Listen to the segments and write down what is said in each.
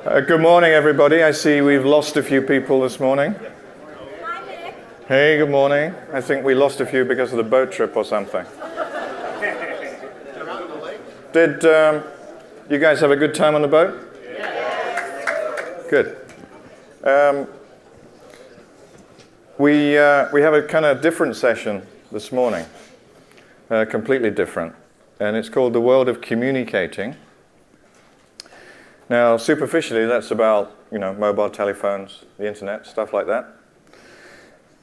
Good morning, everybody. I see we've lost a few people this morning. Hi, Nick. Hey, good morning. I think we lost a few because of the boat trip or something. Did you guys have a good time on the boat? Yes. Good. We have a kind of different session this morning, completely different, and it's called The World of Communicating. Now, superficially, that's about, mobile telephones, the internet, stuff like that.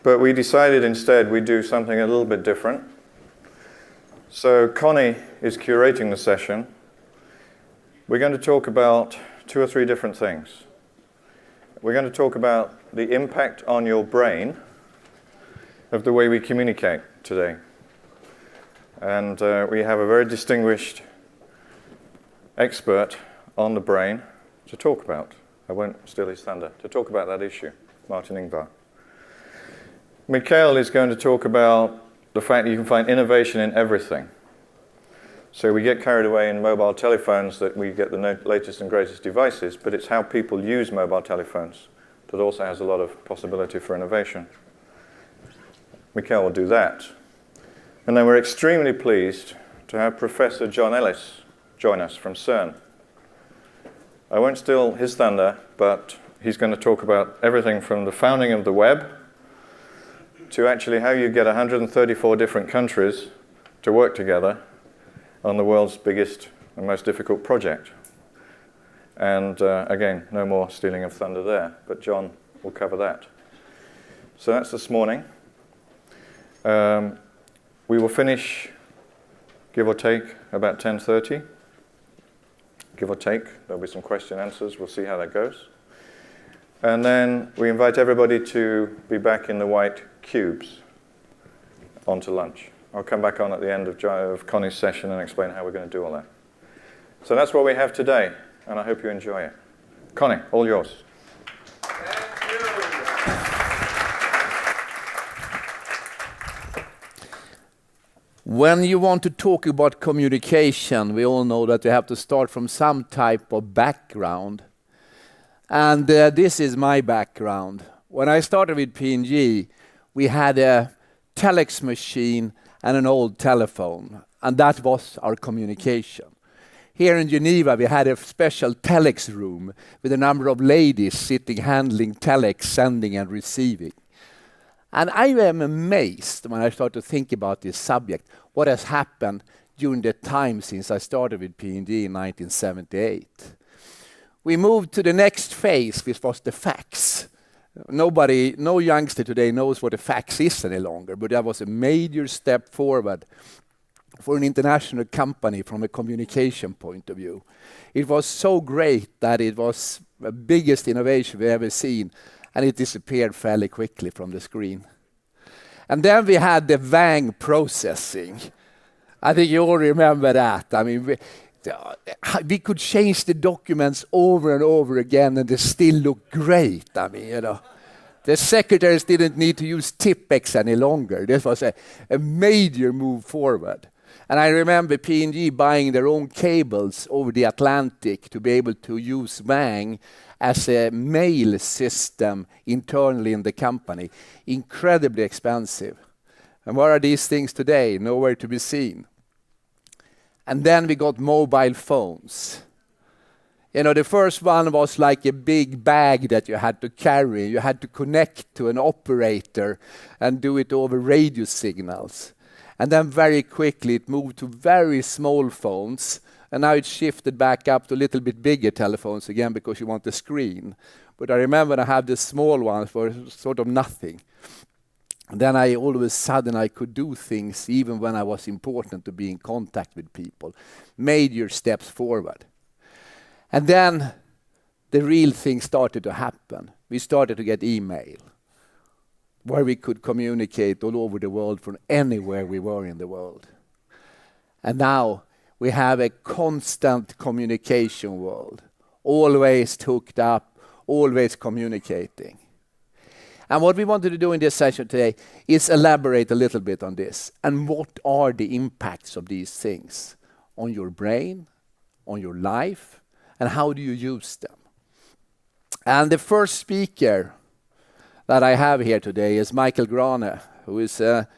But we decided instead we'd do something a little bit different. So Connie is curating the session. We're going to talk about 2 or 3 different things. We're going to talk about the impact on your brain of the way we communicate today. And we have a very distinguished expert on the brain to talk about. I won't steal his thunder. To talk about that issue, Martin Ingvar. Mikael is going to talk about the fact that you can find innovation in everything. So we get carried away in mobile telephones that we get the latest and greatest devices, but it's how people use mobile telephones that also has a lot of possibility for innovation. Mikael will do that. And then we're extremely pleased to have Professor John Ellis join us from CERN. I won't steal his thunder, but he's going to talk about everything from the founding of the web to actually how you get 134 different countries to work together on the world's biggest and most difficult project. And again, no more stealing of thunder there, but John will cover that. So that's this morning. We will finish, give or take, about 10:30. Give or take. There'll be some question answers. We'll see how that goes. And then we invite everybody to be back in the white cubes onto lunch. I'll come back on at the end of Connie's session and explain how we're going to do all that. So that's what we have today, and I hope you enjoy it. Connie, all yours. When you want to talk about communication, we all know that you have to start from some type of background. And this is my background. When I started with P&G, we had a Telex machine and an old telephone, and that was our communication. Here in Geneva, we had a special Telex room with a number of ladies sitting handling Telex, sending and receiving. And I am amazed when I start to think about this subject, what has happened during the time since I started with P&G in 1978. We moved to the next phase, which was the fax. No youngster today knows what a fax is any longer, but that was a major step forward for an international company from a communication point of view. It was so great that it was the biggest innovation we've ever seen, and it disappeared fairly quickly from the screen. And then we had the Wang processing. I think you all remember that. I mean, we could change the documents over and over again, and they still look great. I mean, the secretaries didn't need to use Tipex any longer. This was a major move forward. And I remember P&G buying their own cables over the Atlantic to be able to use Wang as a mail system internally in the company. Incredibly expensive. And where are these things today? Nowhere to be seen. And then we got mobile phones. The first one was like a big bag that you had to carry. You had to connect to an operator and do it over radio signals. And then very quickly it moved to very small phones, and now it's shifted back up to a little bit bigger telephones again because you want the screen. But I remember when I had the small ones for sort of nothing. And then all of a sudden I could do things even when I was important to be in contact with people. Major steps forward. And then the real thing started to happen. We started to get email, where we could communicate all over the world from anywhere we were in the world. And now we have a constant communication world, always hooked up, always communicating. And what we wanted to do in this session today is elaborate a little bit on this. And what are the impacts of these things on your brain, on your life, and how do you use them? And the first speaker that I have here today is Michael Grahne, who is a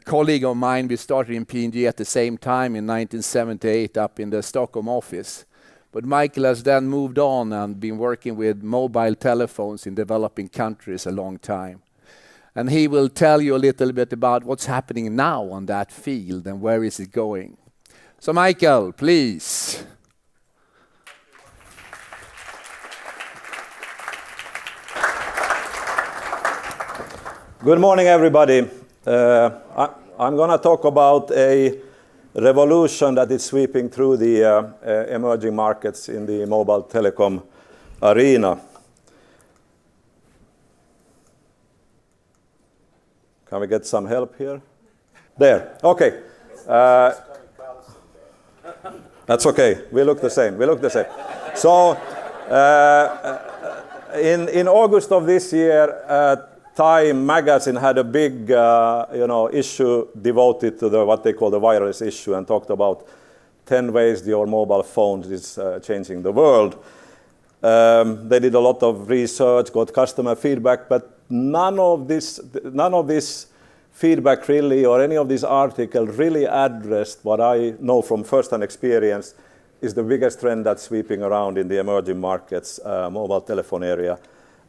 colleague of mine. We started in P&G at the same time in 1978 up in the Stockholm office. But Michael has then moved on and been working with mobile telephones in developing countries a long time. And he will tell you a little bit about what's happening now on that field and where is it going. So Michael, please. Good morning, everybody. I'm going to talk about a revolution that is sweeping through the emerging markets in the mobile telecom arena. Can we get some help here? There. Okay. That's okay. We look the same. So, in August of this year, Time magazine had a big, issue devoted to what they call the wireless issue, and talked about 10 ways your mobile phone is changing the world. They did a lot of research, got customer feedback, but none of this feedback really, or any of these articles really addressed what I know from first-hand experience is the biggest trend that's sweeping around in the emerging markets, mobile telephone area,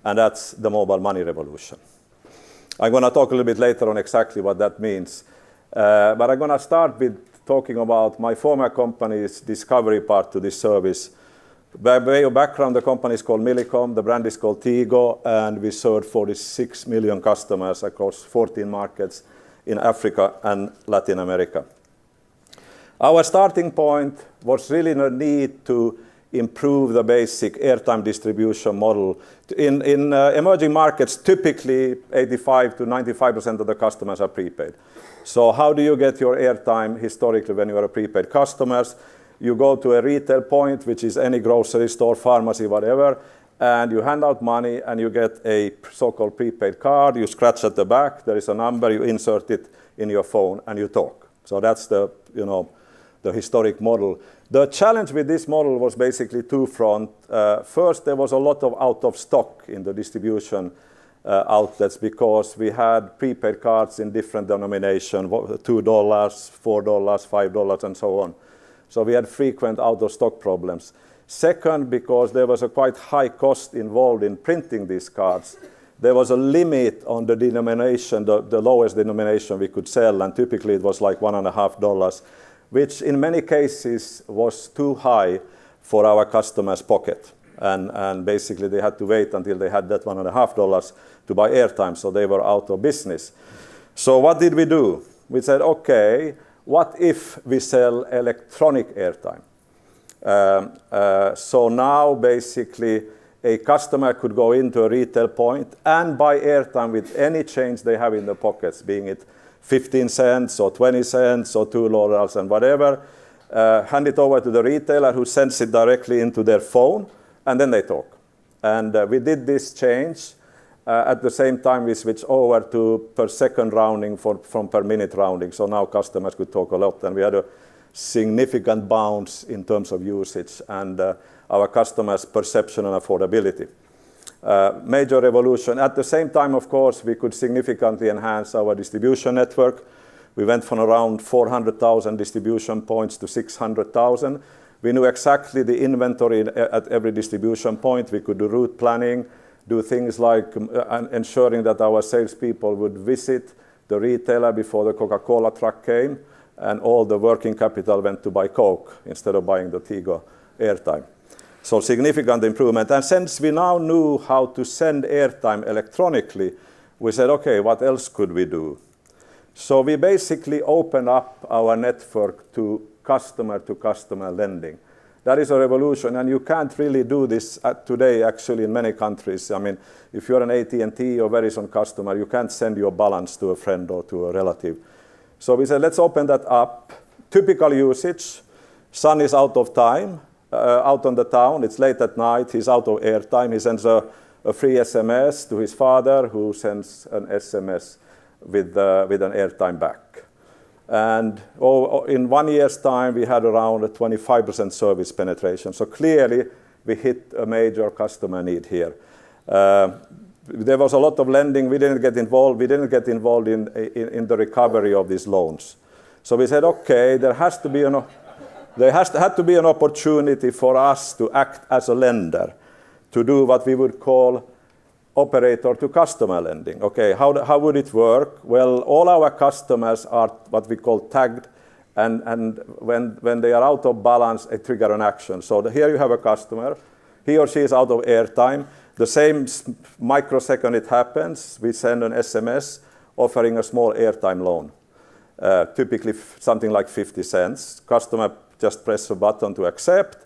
and that's the mobile money revolution. I'm going to talk a little bit later on exactly what that means. But I'm going to start with talking about my former company's discovery part to this service. By way of background, the company is called Millicom, the brand is called Tigo, and we served 46 million customers across 14 markets in Africa and Latin America. Our starting point was really the need to improve the basic airtime distribution model. In emerging markets, typically 85 to 95% of the customers are prepaid. So how do you get your airtime historically when you are a prepaid customer? You go to a retail point, which is any grocery store, pharmacy, whatever, and you hand out money and you get a so-called prepaid card. You scratch at the back, there is a number, you insert it in your phone and you talk. So that's the historic model. The challenge with this model was basically two-front. First, there was a lot of out of stock in the distribution outlets because we had prepaid cards in different denominations, $2, $4, $5, and so on. So we had frequent out of stock problems. Second, because there was a quite high cost involved in printing these cards, there was a limit on the denomination, the lowest denomination we could sell, and typically it was like $1.50, which in many cases was too high for our customers' pocket. And basically they had to wait until they had that $1.50 to buy airtime, so they were out of business. So what did we do? We said, okay, what if we sell electronic airtime? So now basically a customer could go into a retail point and buy airtime with any change they have in their pockets, being it 15 cents or 20 cents or $2 and whatever, hand it over to the retailer who sends it directly into their phone, and then they talk. And we did this change. At the same time, we switched over to per second rounding from per minute rounding. So now customers could talk a lot, and we had a significant bounce in terms of usage and our customers' perception and affordability. Major revolution. At the same time, of course, we could significantly enhance our distribution network. We went from around 400,000 distribution points to 600,000. We knew exactly the inventory at every distribution point. We could do route planning, do things like ensuring that our salespeople would visit the retailer before the Coca-Cola truck came, and all the working capital went to buy Coke instead of buying the Tigo airtime. So significant improvement. And since we now knew how to send airtime electronically, we said, okay, what else could we do? So we basically opened up our network to customer lending. That is a revolution, and you can't really do this today actually in many countries. I mean, if you're an AT&T or Verizon customer, you can't send your balance to a friend or to a relative. So we said, let's open that up. Typical usage, son is out of time, out on the town, it's late at night, he's out of airtime, he sends a free SMS to his father, who sends an SMS with an airtime back. And in 1 year's time, we had around a 25% service penetration. So clearly, we hit a major customer need here. There was a lot of lending. We didn't get involved. We didn't get involved in the recovery of these loans. So we said, okay, there had to be an opportunity for us to act as a lender, to do what we would call operator to customer lending. Okay, how would it work? Well, all our customers are what we call tagged, and when they are out of balance, they trigger an action. So here you have a customer. He or she is out of airtime. The same microsecond it happens, we send an SMS offering a small airtime loan, typically something like 50 cents. Customer just presses a button to accept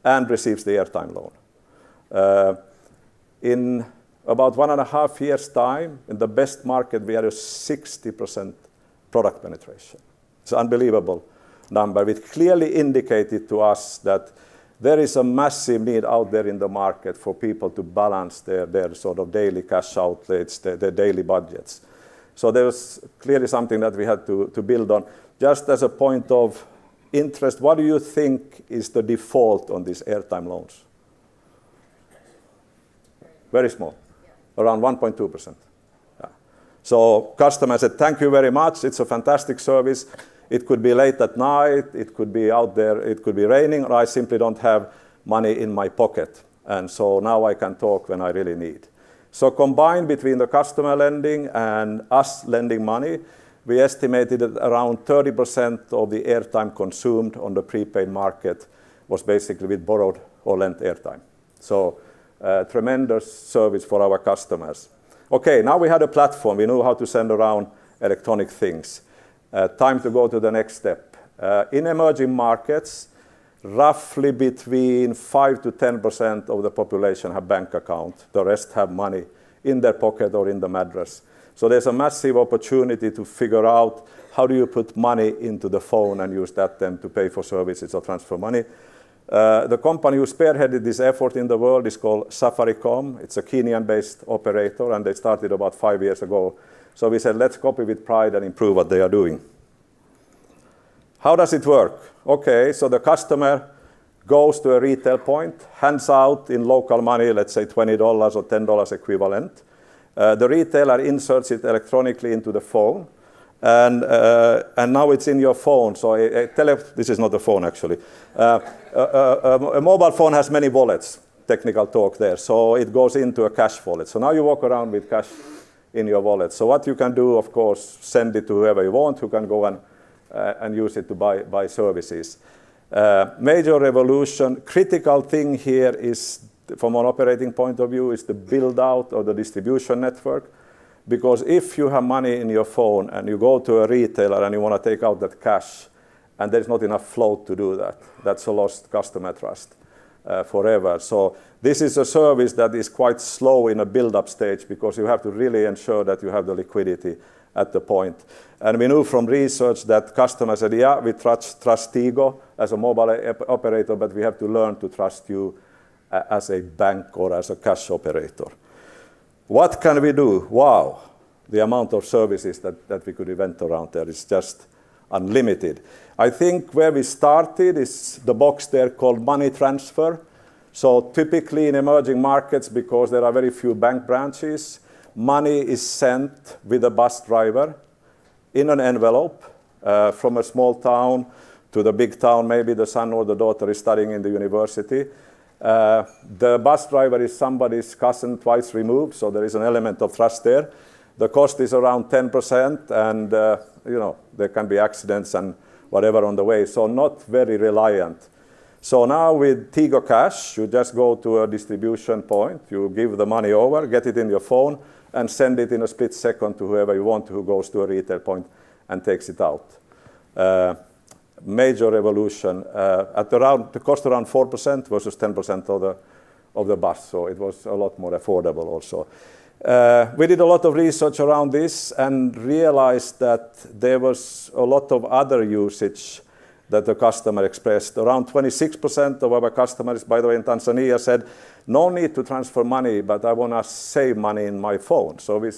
and receives the airtime loan. In about 1.5 years' time, in the best market, we had a 60% product penetration. It's an unbelievable number. It clearly indicated to us that there is a massive need out there in the market for people to balance their sort of daily cash outlays, their daily budgets. So there was clearly something that we had to build on. Just as a point of interest, what do you think is the default on these airtime loans? Very small, around 1.2%. Yeah. So customers said, thank you very much. It's a fantastic service. It could be late at night. It could be out there. It could be raining, or I simply don't have money in my pocket. And so now I can talk when I really need. So combined between the customer lending and us lending money, we estimated that around 30% of the airtime consumed on the prepaid market was basically with borrowed or lent airtime. So tremendous service for our customers. Okay, now we had a platform. We knew how to send around electronic things. Time to go to the next step. In emerging markets, roughly between 5 to 10% of the population have bank account. The rest have money in their pocket or in the mattress. So there's a massive opportunity to figure out how do you put money into the phone and use that then to pay for services or transfer money. The company who spearheaded this effort in the world is called Safaricom. It's a Kenyan-based operator, and they started about 5 years ago. So we said, let's copy with pride and improve what they are doing. How does it work? Okay, so the customer goes to a retail point, hands out in local money, let's say $20 or $10 equivalent. The retailer inserts it electronically into the phone, and now it's in your phone. So this is not a phone, actually. A mobile phone has many wallets, technical talk there. So it goes into a cash wallet. So now you walk around with cash in your wallet. So what you can do, of course, send it to whoever you want, who can go and use it to buy services. Major revolution. Critical thing here is, from an operating point of view, is the build out of the distribution network. Because if you have money in your phone and you go to a retailer and you want to take out that cash and there's not enough float to do that, that's a lost customer trust forever. So this is a service that is quite slow in a build-up stage because you have to really ensure that you have the liquidity at the point. And we knew from research that customers said, yeah, we trust Tigo as a mobile operator, but we have to learn to trust you as a bank or as a cash operator. What can we do? Wow, the amount of services that we could invent around there is just unlimited. I think where we started is the box there called money transfer. So typically in emerging markets, because there are very few bank branches, money is sent with a bus driver in an envelope from a small town to the big town. Maybe the son or the daughter is studying in the university. The bus driver is somebody's cousin twice removed, so there is an element of trust there. The cost is around 10%, and there can be accidents and whatever on the way, so not very reliant. So now with Tigo Cash, you just go to a distribution point, you give the money over, get it in your phone, and send it in a split second to whoever you want, who goes to a retail point and takes it out. Major revolution. The cost around 4% versus 10% of the bus, so it was a lot more affordable also. We did a lot of research around this and realized that there was a lot of other usage that the customer expressed. Around 26% of our customers, by the way, in Tanzania said, no need to transfer money, but I want to save money in my phone. So we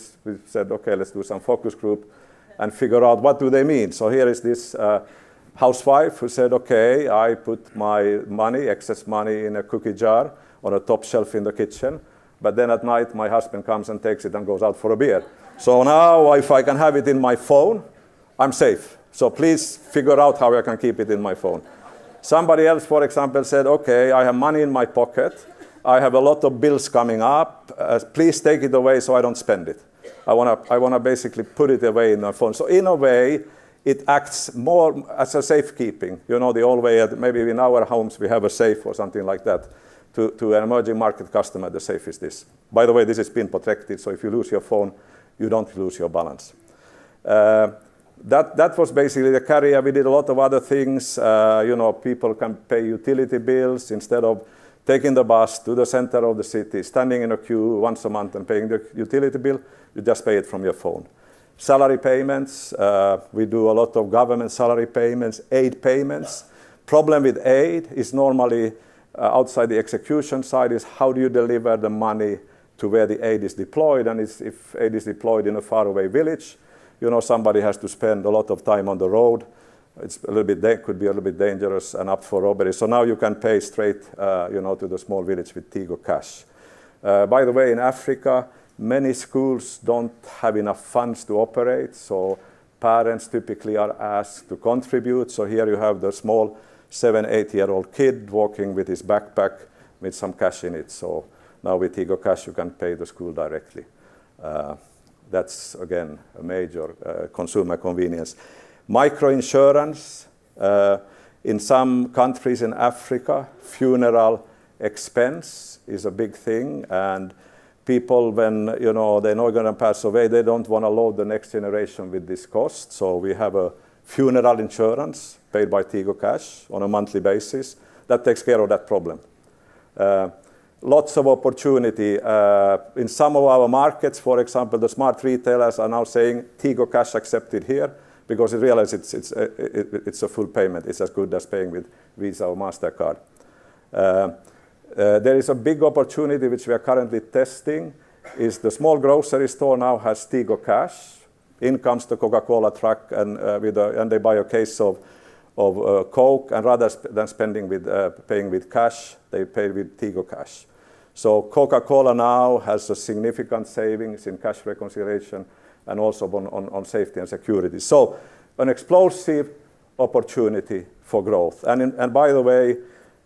said, okay, let's do some focus group and figure out what do they mean. So here is this housewife who said, okay, I put my money, excess money, in a cookie jar on a top shelf in the kitchen, but then at night my husband comes and takes it and goes out for a beer. So now if I can have it in my phone, I'm safe. So please figure out how I can keep it in my phone. Somebody else, for example, said, okay, I have money in my pocket. I have a lot of bills coming up. Please take it away so I don't spend it. I want to basically put it away in my phone. So in a way, it acts more as a safekeeping. You know, the old way, maybe in our homes we have a safe or something like that. To an emerging market customer, the safe is this. By the way, this is pin protected, so if you lose your phone, you don't lose your balance. That was basically the carrier. We did a lot of other things. You know, people can pay utility bills instead of taking the bus to the center of the city, standing in a queue once a month and paying the utility bill. You just pay it from your phone. Salary payments. We do a lot of government salary payments, aid payments. Problem with aid is normally outside the execution side is how do you deliver the money to where the aid is deployed, and if aid is deployed in a faraway village, you know, somebody has to spend a lot of time on the road. It's a little bit could be a little bit dangerous and up for robbery. So now you can pay straight, you know, to the small village with Tigo Cash. By the way, in Africa, many schools don't have enough funds to operate, so parents typically are asked to contribute. So here you have the small 7-8-year-old kid walking with his backpack with some cash in it. So now with Tigo Cash, you can pay the school directly. That's, again, a major consumer convenience. Microinsurance. In some countries in Africa, funeral expense is a big thing. And people, when you know, they're not going to pass away, they don't want to load the next generation with this cost. So we have a funeral insurance paid by Tigo Cash on a monthly basis. That takes care of that problem. Lots of opportunity. In some of our markets, for example, the smart retailers are now saying Tigo Cash accepted here because they realize it's a full payment. It's as good as paying with Visa or MasterCard. There is a big opportunity which we are currently testing is the small grocery store now has Tigo Cash. In comes the Coca-Cola truck and they buy a case of Coke, and rather than paying with cash, they pay with Tigo Cash. So Coca-Cola now has a significant savings in cash reconciliation and also on safety and security. So an explosive opportunity for growth. And by the way,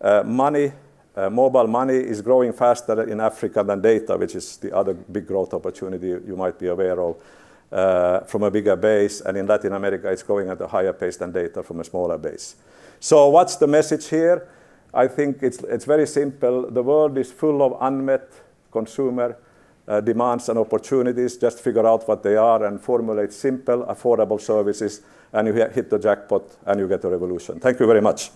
mobile money is growing faster in Africa than data, which is the other big growth opportunity you might be aware of. From a bigger base, and in Latin America it's growing at a higher pace than data from a smaller base. So what's the message here? I think it's very simple. The world is full of unmet consumer demands and opportunities. Just figure out what they are and formulate simple, affordable services, and you hit the jackpot and you get a revolution. Thank you very much.